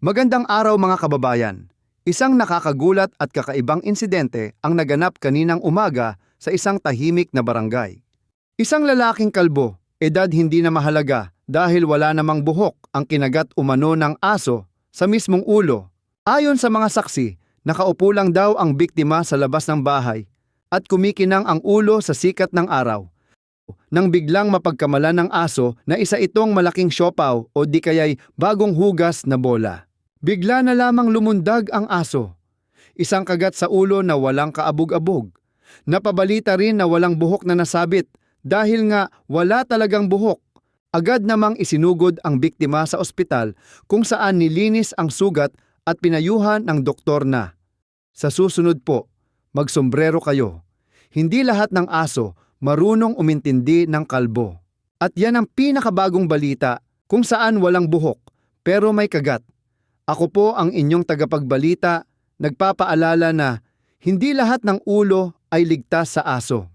Magandang araw mga kababayan. Isang nakakagulat at kakaibang insidente ang naganap kaninang umaga sa isang tahimik na barangay. Isang lalaking kalbo, edad hindi na mahalaga dahil wala namang buhok ang kinagat umano ng aso sa mismong ulo. Ayon sa mga saksi, nakaupo lang daw ang biktima sa labas ng bahay at kumikinang ang ulo sa sikat ng araw. Nang biglang mapagkamalan ng aso na isa itong malaking siopaw o di kaya'y bagong hugas na bola. Bigla na lamang lumundag ang aso. Isang kagat sa ulo na walang kaabog-abog. Napabalita rin na walang buhok na nasabit dahil nga wala talagang buhok. Agad namang isinugod ang biktima sa ospital kung saan nilinis ang sugat at pinayuhan ng doktor na. Sa susunod po, magsombrero kayo. Hindi lahat ng aso marunong umintindi ng kalbo. At yan ang pinakabagong balita kung saan walang buhok pero may kagat. Ako po ang inyong tagapagbalita, nagpapaalala na hindi lahat ng ulo ay ligtas sa aso.